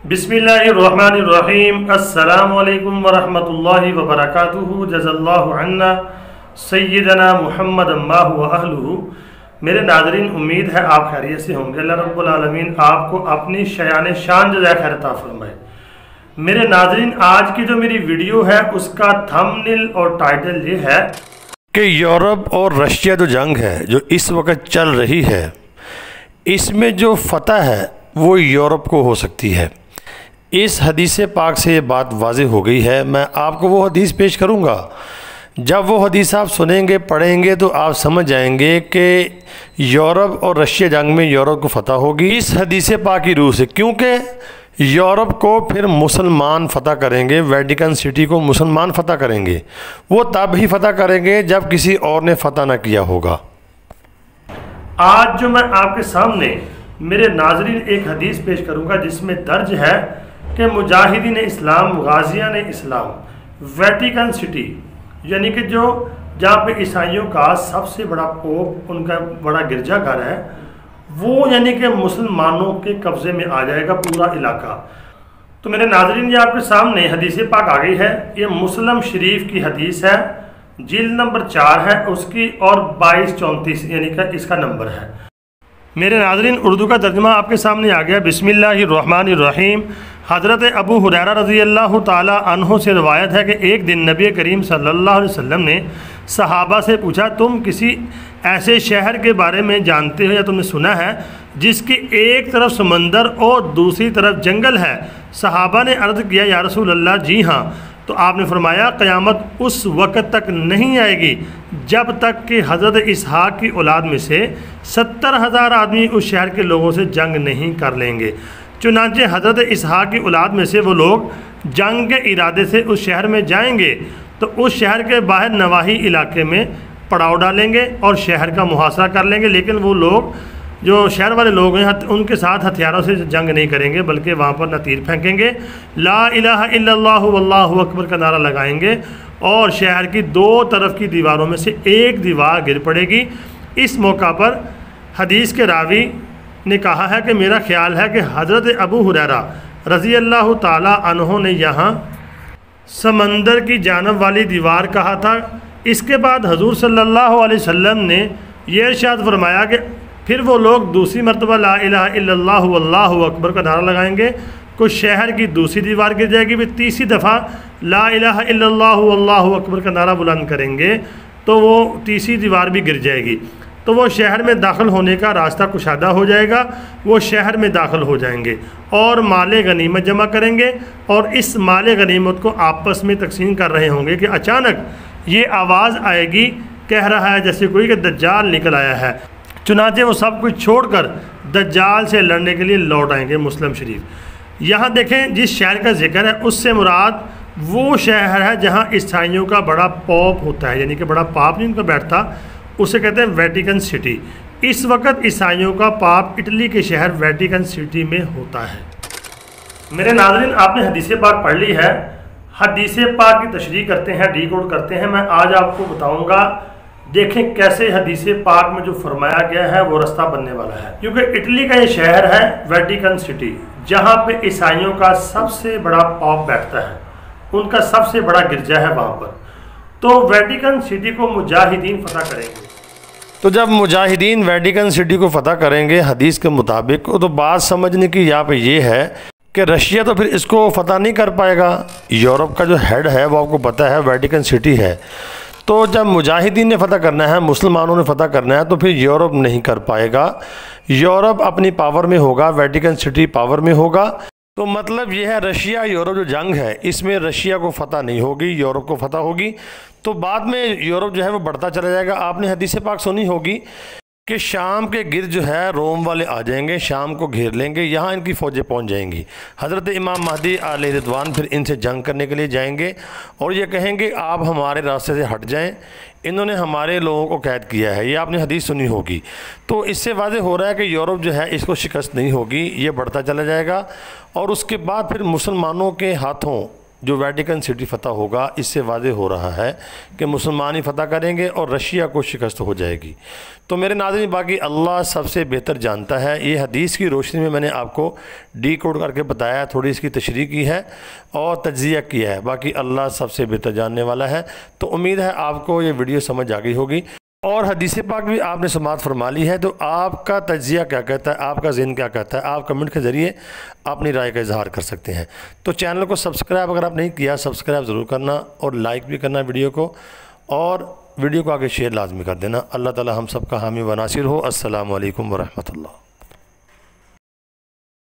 बिस्मिल्लाहिर्रहमानिर्रहीम। अस्सलामु अलैकुम वरहमतुल्लाहि वबरकातुहू। जज़ल्लाहु अन्ना सय्यदना मुहम्मद अम्मा हुवा अहलुहू। मेरे नाज़रीन, उम्मीद है आप खैरियत से होंगे। अल्लाह रब्बुल आलमीन आपको अपनी शयान शान जज़ा खैर अता फरमाए। मेरे नाज़रीन, आज की जो मेरी वीडियो है उसका थंबनेल और टाइटल ये है कि यूरोप और रशिया जो जंग है जो इस वक्त चल रही है, इसमें जो फतह है वो यूरोप को हो सकती है। इस हदीस पाक से ये बात वाज़ेह हो गई है। मैं आपको वो हदीस पेश करूँगा। जब वो हदीस आप सुनेंगे पढ़ेंगे तो आप समझ जाएंगे कि यूरोप और रशिया जंग में यूरोप को फतह होगी इस हदीस पाक की रूह से, क्योंकि यूरोप को फिर मुसलमान फ़तह करेंगे, वेटिकन सिटी को मुसलमान फ़तह करेंगे। वो तब ही फ़तह करेंगे जब किसी और ने फ़तह ना किया होगा। आज जो मैं आपके सामने मेरे नाज़रीन एक हदीस पेश करूँगा जिसमें दर्ज है कि मुजाहिदीन इस्लाम, गाज़ियान इस्लाम, वेटिकन सिटी यानी कि जो जहाँ पे ईसाइयों का सबसे बड़ा पोप, उनका बड़ा गिरजाघर है, वो यानी कि मुसलमानों के कब्ज़े में आ जाएगा पूरा इलाका। तो मेरे नाज़रीन, ये आपके सामने हदीस पाक आ गई है। ये मुस्लिम शरीफ की हदीस है, जिल्द नंबर 4 है उसकी और 2234 यानी कि इसका नंबर है। मेरे नाज़रीन, उर्दू का तर्जुमा आपके सामने आ गया। बिस्मिल्लाहिर्रहमानिर्रहीम। हज़रत अबू हुरैरा रज़ी अल्लाह ताला अन्हु से रवायत है कि एक दिन नबी करीम सल्लल्लाहु अलैहि वसल्लम ने सहाबा से पूछा, तुम किसी ऐसे शहर के बारे में जानते हो या तुमने सुना है जिसकी एक तरफ समंदर और दूसरी तरफ जंगल है? सहाबा ने अर्ज़ किया, या रसूल अल्लाह, जी हाँ। तो आपने फरमाया, क़यामत उस वक़्त तक नहीं आएगी जब तक कि हज़रत इसहाक़ की औलाद में से 70,000 आदमी उस शहर के लोगों से जंग नहीं कर लेंगे। चुनांचे हज़रत इसहाक़ की औलाद में से वो लोग जंग के इरादे से उस शहर में जाएंगे तो उस शहर के बाहर नवाही इलाके में पड़ाव डालेंगे और शहर का मुहासरा कर लेंगे, लेकिन वो लोग जो शहर वाले लोग हैं उनके साथ हथियारों से जंग नहीं करेंगे बल्कि वहाँ पर न तीर फेंकेंगे, ला इलाहा इल्लल्लाहु वल्लाहु अकबर का नारा लगाएंगे और शहर की दो तरफ की दीवारों में से एक दीवार गिर पड़ेगी। इस मौका पर हदीस के रावी ने कहा है कि मेरा ख्याल है कि हज़रत अबू हुरैरा रज़ी अल्लाह ताला अन्हु ने यहाँ समंदर की जानब वाली दीवार कहा था। इसके बाद हजूर सल्लल्लाहु अलैहि वसल्लम ने यह इरशाद फरमाया कि फिर वो लोग दूसरी मरतबा ला इलाहा इल्लल्लाहु वल्लाहु अकबर का नारा लगाएंगे, कुछ शहर की दूसरी दीवार गिर जाएगी, फिर तीसरी दफ़ा ला इलाहा इल्लल्लाहु वल्लाहु अकबर का नारा बुलंद करेंगे तो वो तीसरी दीवार भी गिर जाएगी। तो वो शहर में दाखिल होने का रास्ता कुशादा हो जाएगा, वो शहर में दाखिल हो जाएंगे और माल गनीमत जमा करेंगे और इस माल गनीमत को आपस में तकसीम कर रहे होंगे कि अचानक ये आवाज़ आएगी, कह रहा है जैसे कोई कि दज्जाल निकल आया है। चुनांचे वो सब कुछ छोड़कर दज्जाल से लड़ने के लिए लौट आएंगे। मुस्लिम शरीफ यहाँ देखें, जिस शहर का जिक्र है उससे मुराद वो शहर है जहाँ ईसाइयों का बड़ा पॉप होता है, यानी कि बड़ा पाप नहीं उनका बैठता, उसे कहते हैं वेटिकन सिटी। इस वक्त ईसाइयों का पाप इटली के शहर वेटिकन सिटी में होता है। मेरे नाज़रीन, आपने हदीस पाक पढ़ ली है। हदीस पाक की तशरीह करते हैं, डिकोड करते हैं। मैं आज आपको बताऊंगा, देखें कैसे हदीस पाक में जो फरमाया गया है वो रास्ता बनने वाला है। क्योंकि इटली का ये शहर है वेटिकन सिटी, जहाँ पे ईसाइयों का सबसे बड़ा पॉप बैठता है, उनका सबसे बड़ा गिरजा है वहाँ पर। तो वेटिकन सिटी को मुजाहिदीन फतह करेंगे। तो जब मुजाहिदीन वेटिकन सिटी को फतह करेंगे हदीस के मुताबिक, तो बात समझने की यहाँ पे ये है कि रशिया तो फिर इसको फतह नहीं कर पाएगा। यूरोप का जो हेड है वो आपको पता है वेटिकन सिटी है। तो जब मुजाहिदीन ने फतह करना है, मुसलमानों ने फतह करना है, तो फिर यूरोप नहीं कर पाएगा। यूरोप अपनी पावर में होगा, वेटिकन सिटी पावर में होगा। तो मतलब यह है रशिया यूरोप जो जंग है इसमें रशिया को फतह नहीं होगी, यूरोप को फतह होगी। तो बाद में यूरोप जो है वो बढ़ता चला जाएगा। आपने हदीस पाक सुनी होगी कि शाम के गिर्द जो है रोम वाले आ जाएंगे, शाम को घेर लेंगे, यहाँ इनकी फ़ौजें पहुँच जाएंगी। हज़रत इमाम महदी अलैहि रिज़वान फिर इनसे जंग करने के लिए जाएंगे और ये कहेंगे आप हमारे रास्ते से हट जाएं, इन्होंने हमारे लोगों को कैद किया है। ये आपने हदीस सुनी होगी। तो इससे वाज़ेह हो रहा है कि यूरोप जो है इसको शिकस्त नहीं होगी, ये बढ़ता चला जाएगा और उसके बाद फिर मुसलमानों के हाथों जो वेटिकन सिटी फ़तह होगा, इससे वाज़ेह हो रहा है कि मुसलमान ही फ़तह करेंगे और रशिया को शिकस्त हो जाएगी। तो मेरे नाज़रीन, बाकी अल्लाह सबसे बेहतर जानता है। ये हदीस की रोशनी में मैंने आपको डीकोड करके बताया, थोड़ी इसकी तशरीह की है और तज्ज़िया किया है। बाकी अल्लाह सबसे बेहतर जानने वाला है। तो उम्मीद है आपको ये वीडियो समझ आ गई होगी और हदीस पाक भी आपने समाअत फरमा ली है। तो आपका तज्ज़िया क्या कहता है, आपका ज़हन क्या कहता है, आप कमेंट के ज़रिए अपनी राय का इजहार कर सकते हैं। तो चैनल को सब्सक्राइब अगर आप नहीं किया, सब्सक्राइब ज़रूर करना और लाइक भी करना वीडियो को, और वीडियो को आगे शेयर लाजमी कर देना। अल्लाह ताला हम सब का हामी व नासिर हो। अस्सलामु अलैकुम व रहमतुल्लाह।